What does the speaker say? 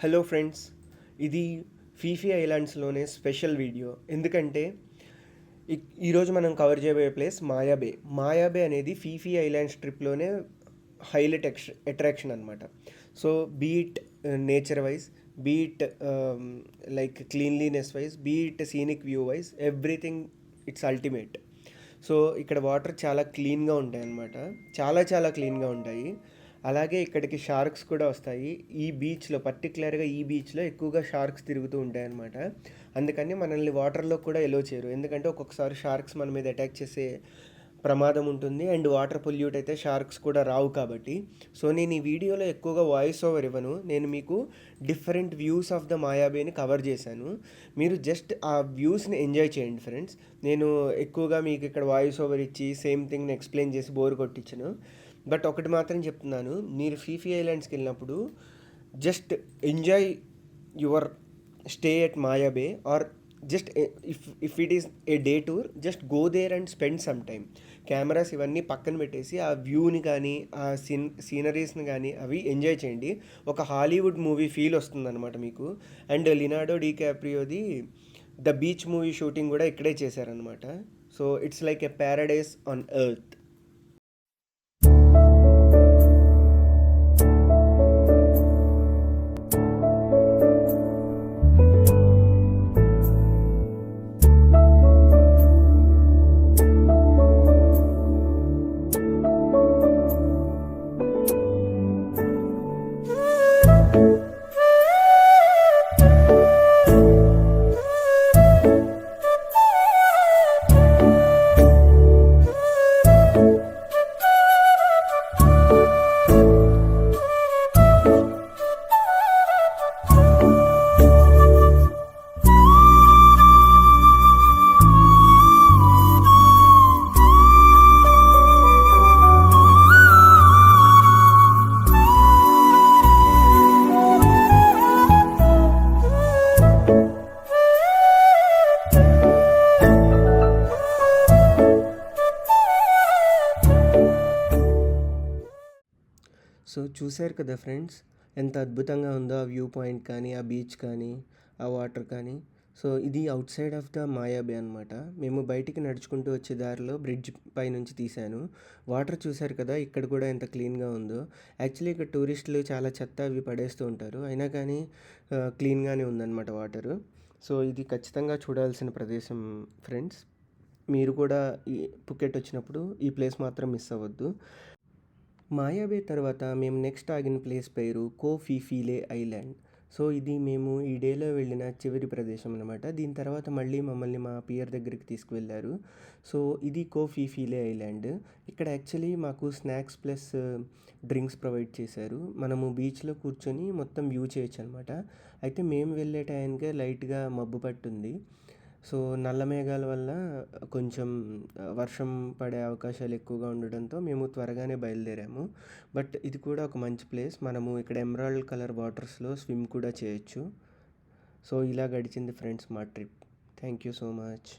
Hello friends, ఇది Phi Phi ఐలాండ్స్లోనే special video. ఎందుకంటే ఈరోజు మనం కవర్ చేయబోయే ప్లేస్ మాయాబే. మాయాబే అనేది ఫీఫీ ఐలాండ్స్ ట్రిప్లోనే హైలైట్ అట్రాక్షన్ అనమాట. So beat nature wise, beat like cleanliness wise, beat scenic view wise, everything it's ultimate. So ఇక్కడ water చాలా క్లీన్గా ఉంటాయి అన్నమాట. చాలా చాలా క్లీన్గా ఉంటాయి. అలాగే ఇక్కడికి షార్క్స్ కూడా వస్తాయి. ఈ బీచ్లో పర్టికులర్గా ఈ బీచ్లో ఎక్కువగా షార్క్స్ తిరుగుతూ ఉంటాయి అన్నమాట. అందుకని మనల్ని వాటర్లో కూడా ఎలో చేయరు. ఎందుకంటే ఒక్కొక్కసారి షార్క్స్ మన మీద అటాక్ చేసే ప్రమాదం ఉంటుంది. అండ్ వాటర్ పొల్యూట్ అయితే షార్క్స్ కూడా రావు కాబట్టి. సో నేను ఈ వీడియోలో ఎక్కువగా వాయిస్ ఓవర్ ఇవ్వను. నేను మీకు డిఫరెంట్ వ్యూస్ ఆఫ్ ద మాయాబేని కవర్ చేశాను. మీరు జస్ట్ ఆ వ్యూస్ని ఎంజాయ్ చేయండి ఫ్రెండ్స్. నేను ఎక్కువగా మీకు ఇక్కడ వాయిస్ ఓవర్ ఇచ్చి సేమ్ థింగ్ని ఎక్స్ప్లెయిన్ చేసి బోర్ కొట్టించను. బట్ ఒకటి మాత్రం చెప్తున్నాను, మీరు ఫీఫీ ఐలాండ్స్కి వెళ్ళినప్పుడు just enjoy your stay at Maya Bay, or just if it is a day tour, just go there and spend some time. Cameras ఇవన్నీ పక్కన పెట్టేసి ఆ వ్యూని కానీ ఆ సీనరీస్ని కానీ అవి ఎంజాయ్ చేయండి. ఒక హాలీవుడ్ మూవీ ఫీల్ వస్తుందన్నమాట మీకు. అండ్ లినార్డో డికాప్రియోది ద బీచ్ మూవీ షూటింగ్ కూడా ఇక్కడే చేశారనమాట. So it's like a paradise on earth. So చూశారు కదా ఫ్రెండ్స్, ఎంత అద్భుతంగా ఉందో ఆ వ్యూ పాయింట్ కానీ, ఆ బీచ్ కానీ, ఆ వాటర్ కానీ. సో ఇది అవుట్ సైడ్ ఆఫ్ ద మాయాబే అనమాట. మేము బయటికి నడుచుకుంటూ వచ్చే దారిలో బ్రిడ్జ్ పై నుంచి తీశాను. వాటర్ చూశారు కదా ఇక్కడ కూడా ఎంత క్లీన్గా ఉందో. యాక్చువల్లీ ఇక్కడ టూరిస్టులు చాలా చెత్త అవి పడేస్తూ ఉంటారు, అయినా కానీ క్లీన్గానే ఉందన్నమాట వాటరు. సో ఇది ఖచ్చితంగా చూడాల్సిన ప్రదేశం ఫ్రెండ్స్. మీరు కూడా ఈ పుకెట్ వచ్చినప్పుడు ఈ ప్లేస్ మాత్రం మిస్ అవ్వద్దు. మాయాబే తర్వాత మేము నెక్స్ట్ ఆగిన ప్లేస్ పేరు కో ఫీఫీలే ఐలాండ్. సో ఇది మేము ఈ డేలో వెళ్ళిన చివరి ప్రదేశం అనమాట. దీని తర్వాత మళ్ళీ మమ్మల్ని మా పియర్ దగ్గరికి తీసుకువెళ్ళారు. సో ఇది కో ఫీఫీలే ఐలాండ్. ఇక్కడ యాక్చువల్లీ మాకు స్నాక్స్ ప్లస్ డ్రింక్స్ ప్రొవైడ్ చేశారు. మనము బీచ్లో కూర్చొని మొత్తం వ్యూ చేయొచ్చు అనమాట. అయితే మేము వెళ్ళే టైంకే లైట్గా మబ్బు పట్టుంది. సో నల్ల మేఘాల వల్ల కొంచెం వర్షం పడే అవకాశాలు ఎక్కువగా ఉండడంతో మేము త్వరగానే బయలుదేరాము. బట్ ఇది కూడా ఒక మంచి ప్లేస్. మనము ఇక్కడ ఎమరాల్డ్ కలర్ వాటర్స్లో స్విమ్ కూడా చేయొచ్చు. సో ఇలా గడిచింది ఫ్రెండ్స్ మా trip. Thank you so much.